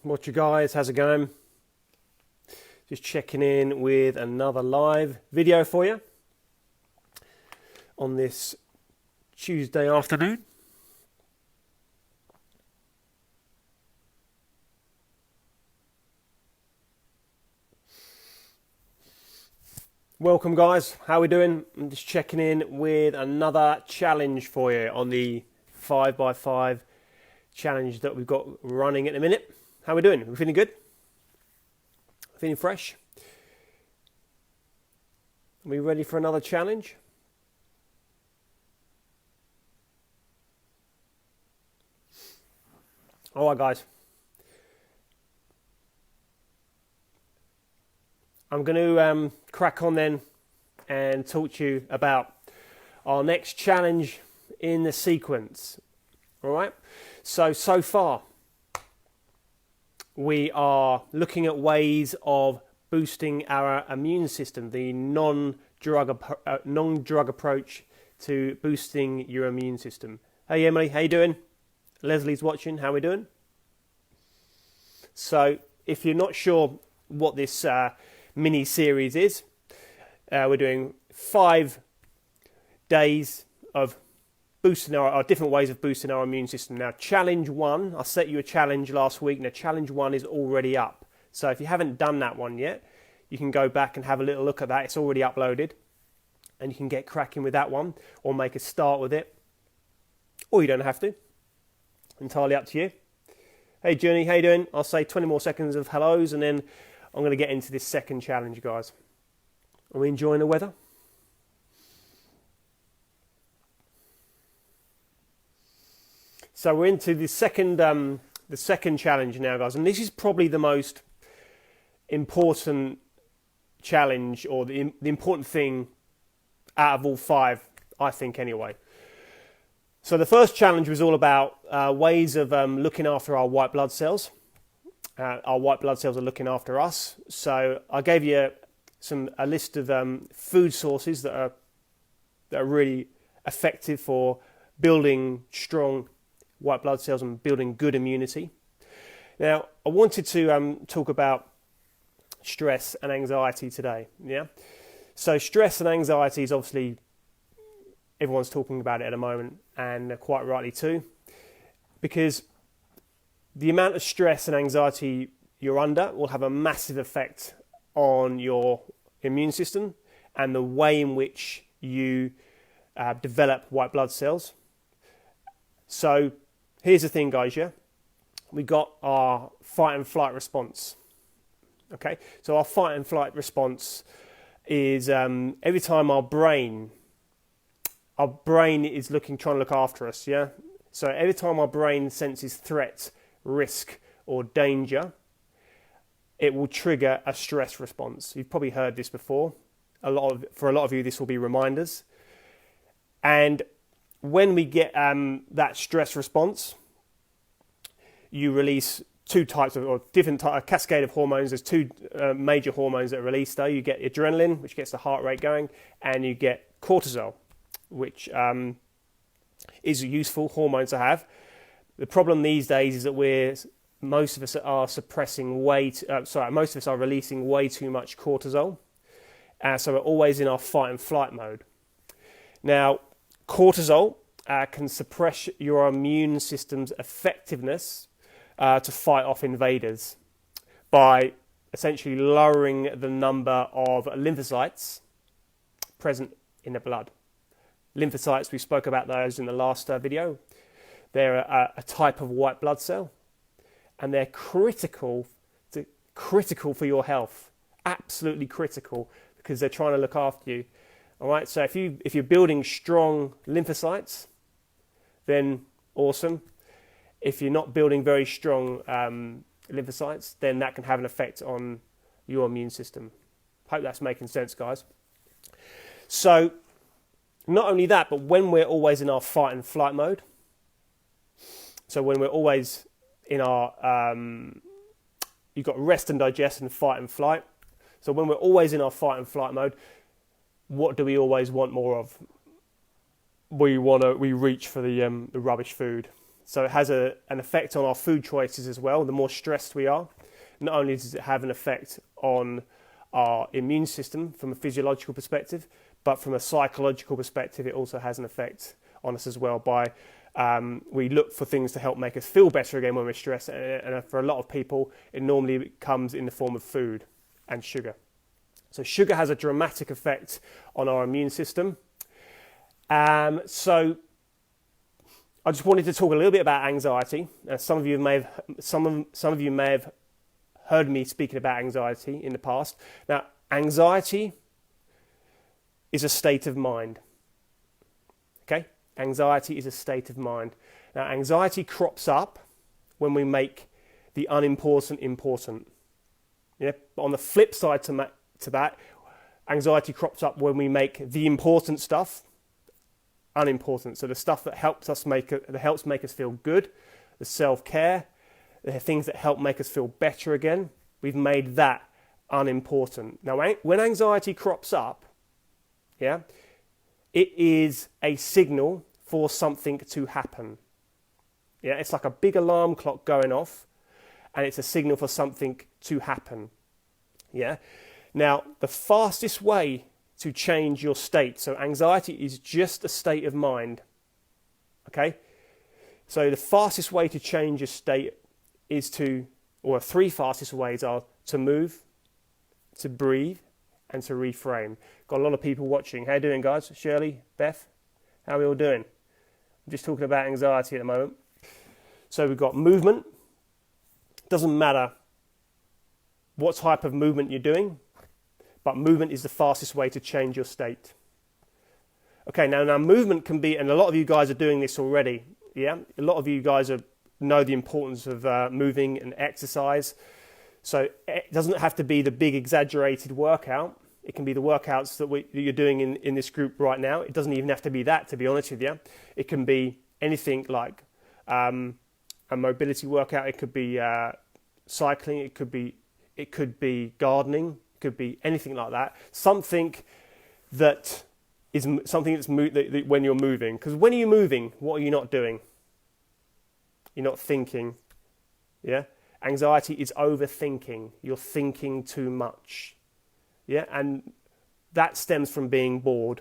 What you guys, how's it going? Just checking in with another live video for you on this Tuesday afternoon. Welcome guys, how are we doing? I'm just checking in with another challenge for you on the 5x5 challenge that we've got running at the minute. How are we doing? We feeling good? Feeling fresh? Are we ready for another challenge? Alright guys. I'm going to crack on then and talk to you about our next challenge in the sequence. Alright? So far we are looking at ways of boosting our immune system, the non-drug approach to boosting your immune system. Hey Emily, how you doing? Leslie's watching, how we doing? So if you're not sure what this mini series is, we're doing 5 days of boosting our different ways of boosting our immune system. Now, challenge 1, I set you a challenge last week. Now, challenge 1 is already up. So if you haven't done that one yet, you can go back and have a little look at that. It's already uploaded. And you can get cracking with that one or make a start with it. Or you don't have to. Entirely up to you. Hey, Journey, how you doing? I'll say 20 more seconds of hellos and then I'm going to get into this second challenge, guys. Are we enjoying the weather? So we're into the second challenge now, guys, and this is probably the most important challenge, or the important thing out of all 5, I think, anyway. So the first challenge was all about ways of looking after our white blood cells. Our white blood cells are looking after us. So I gave you a list of food sources that are really effective for building strong white blood cells and building good immunity. Now, I wanted to talk about stress and anxiety today. Yeah. So stress and anxiety is obviously everyone's talking about it at the moment, and quite rightly too, because the amount of stress and anxiety you're under will have a massive effect on your immune system and the way in which you develop white blood cells. So here's the thing, guys, yeah? We got our fight and flight response. Okay, so our fight and flight response is every time our brain is trying to look after us, yeah? So every time our brain senses threat, risk, or danger, it will trigger a stress response. You've probably heard this before. For a lot of you, this will be reminders. And when we get that stress response, you release 2 types of, or different type, a cascade of hormones. There's 2 major hormones that are released though. You get adrenaline, which gets the heart rate going, and you get cortisol, which is a useful hormone to have. The problem these days is that most of us are releasing way too much cortisol. So we're always in our fight and flight mode. Now, cortisol can suppress your immune system's effectiveness to fight off invaders by essentially lowering the number of lymphocytes present in the blood. Lymphocytes, we spoke about those in the last video. They're a type of white blood cell, and they're critical for your health. Absolutely critical, because they're trying to look after you. All right. So if you're building strong lymphocytes, then awesome. If you're not building very strong lymphocytes, then that can have an effect on your immune system. Hope that's making sense, guys. So not only that, but when we're always in our fight and flight mode, so when we're always in our, you've got rest and digest and fight and flight. So when we're always in our fight and flight mode, what do we always want more of? We reach for the rubbish food, So it has an effect on our food choices as well. The more stressed we are, not only does it have an effect on our immune system from a physiological perspective, but from a psychological perspective, it also has an effect on us as well. By we look for things to help make us feel better again when we're stressed, and for a lot of people, it normally comes in the form of food and sugar. So sugar has a dramatic effect on our immune system. So I just wanted to talk a little bit about anxiety. Some of you may have heard me speaking about anxiety in the past. Now, anxiety is a state of mind. Okay? Anxiety is a state of mind. Now, anxiety crops up when we make the unimportant important. Yeah? But on the flip side to that, anxiety crops up when we make the important stuff unimportant. So the stuff that helps make us feel good, the self-care, the things that help make us feel better again, we've made that unimportant. Now, when anxiety crops up, yeah, it is a signal for something to happen. Yeah, it's like a big alarm clock going off, and it's a signal for something to happen. Yeah. Now, the fastest way to change your state, so anxiety is just a state of mind. Okay? So the fastest way to change your state is or three fastest ways are to move, to breathe, and to reframe. Got a lot of people watching. How you doing, guys? Shirley, Beth, how are we all doing? I'm just talking about anxiety at the moment. So we've got movement. Doesn't matter what type of movement you're doing, but movement is the fastest way to change your state. Okay, now movement can be, and a lot of you guys are doing this already, yeah? A lot of you guys know the importance of moving and exercise. So it doesn't have to be the big exaggerated workout. It can be the workouts that you're doing in this group right now. It doesn't even have to be that, to be honest with you. It can be anything like a mobility workout. It could be cycling. It could be gardening. It could be anything like that. Something that's when you're moving. Because when you're moving, what are you not doing? You're not thinking. Yeah. Anxiety is overthinking. You're thinking too much. Yeah, and that stems from being bored.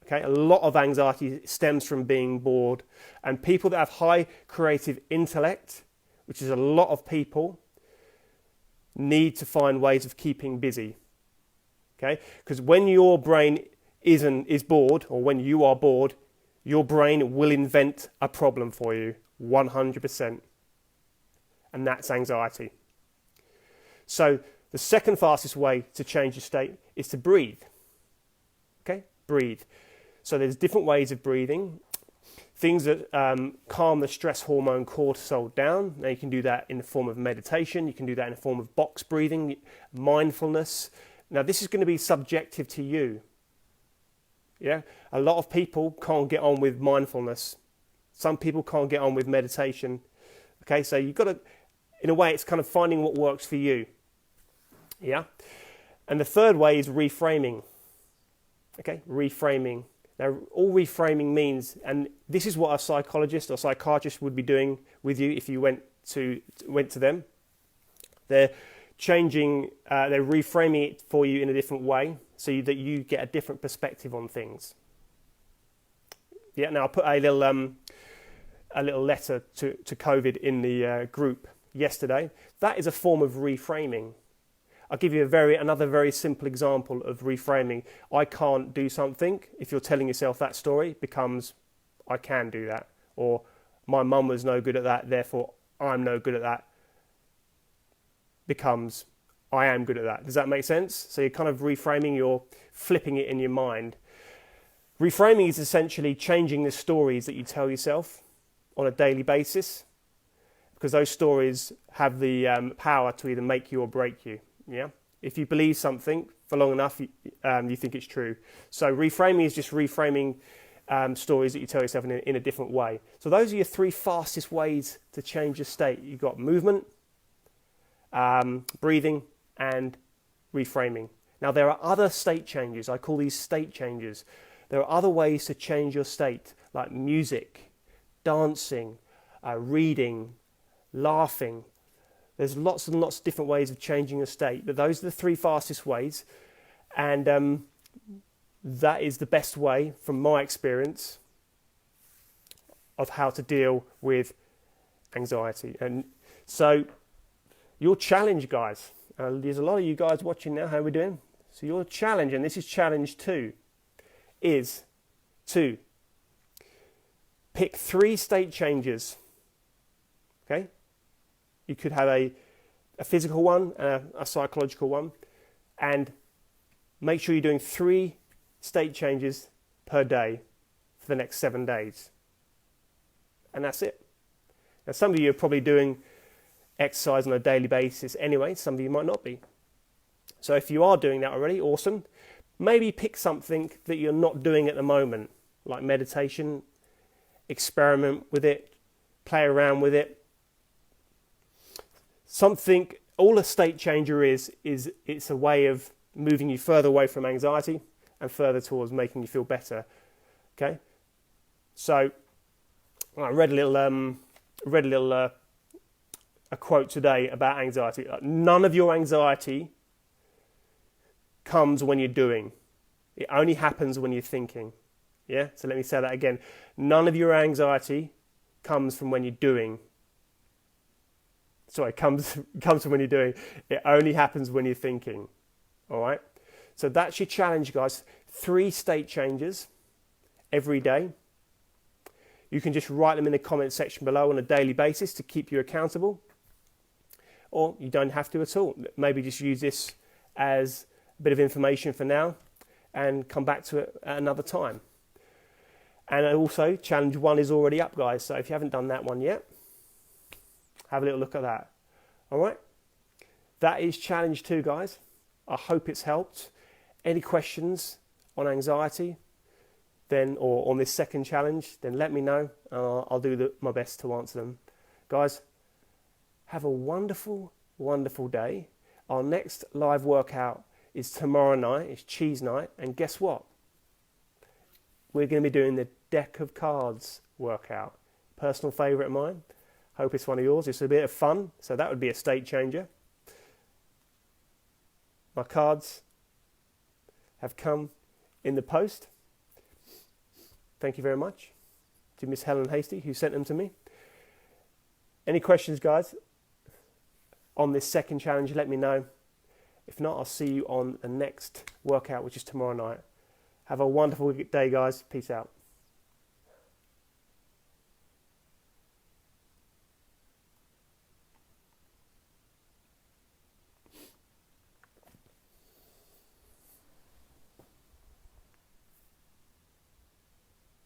Okay, a lot of anxiety stems from being bored. And people that have high creative intellect, which is a lot of people, need to find ways of keeping busy. Okay, because when your brain is bored, or when you are bored, your brain will invent a problem for you, 100%. And that's anxiety. So the second fastest way to change your state is to breathe. Okay, breathe. So there's different ways of breathing. Things that calm the stress hormone cortisol down. Now you can do that in the form of meditation. You can do that in the form of box breathing, mindfulness. Now this is going to be subjective to you. Yeah, a lot of people can't get on with mindfulness. Some people can't get on with meditation. Okay, so you've got to, in a way, it's kind of finding what works for you. Yeah, and the third way is reframing. Okay, reframing. Now, all reframing means, and this is what a psychologist or psychiatrist would be doing with you if you went to them. They're reframing it for you in a different way, so that you get a different perspective on things. Yeah. Now, I put a little letter to COVID in the group yesterday. That is a form of reframing. I'll give you another very simple example of reframing. I can't do something. If you're telling yourself that story, it becomes, I can do that. Or my mum was no good at that, therefore I'm no good at that. Becomes, I am good at that. Does that make sense? So you're kind of reframing, you're flipping it in your mind. Reframing is essentially changing the stories that you tell yourself on a daily basis, because those stories have the power to either make you or break you. Yeah. If you believe something for long enough, you think it's true. So reframing is just reframing stories that you tell yourself in a different way. So those are your three fastest ways to change your state. You've got movement, breathing, and reframing. Now there are other state changes. I call these state changes. There are other ways to change your state, like music, dancing, reading, laughing. There's lots and lots of different ways of changing your state, but those are the 3 fastest ways, and that is the best way, from my experience, of how to deal with anxiety. And so your challenge, guys, there's a lot of you guys watching now, how we're doing. So your challenge, and this is challenge 2, is to pick 3 state changes. Okay? You could have a physical one, a psychological one, and make sure you're doing 3 state changes per day for the next 7 days. And that's it. Now, some of you are probably doing exercise on a daily basis anyway. Some of you might not be. So if you are doing that already, awesome. Maybe pick something that you're not doing at the moment, like meditation. Experiment with it. Play around with it. Something, all a state changer is it's a way of moving you further away from anxiety and further towards making you feel better. Okay? So I read a quote today about anxiety. None of your anxiety comes when you're doing. It only happens when you're thinking. Yeah? So let me say that again. None of your anxiety comes from when you're doing. Sorry, comes from when you're doing. It only happens when you're thinking. All right? So that's your challenge, guys. 3 state changes every day. You can just write them in the comment section below on a daily basis to keep you accountable. Or you don't have to at all. Maybe just use this as a bit of information for now and come back to it at another time. And also, challenge 1 is already up, guys. So if you haven't done that one yet, have a little look at that. All right? That is challenge 2, guys. I hope it's helped. Any questions on anxiety, then, or on this second challenge, then let me know. I'll do my best to answer them. Guys, have a wonderful, wonderful day. Our next live workout is tomorrow night. It's cheese night. And guess what? We're going to be doing the deck of cards workout. Personal favourite of mine. Hope it's one of yours. It's a bit of fun, so that would be a state changer. My cards have come in the post. Thank you very much to Miss Helen Hasty, who sent them to me. Any questions, guys, on this second challenge, let me know. If not, I'll see you on the next workout, which is tomorrow night. Have a wonderful day, guys. Peace out.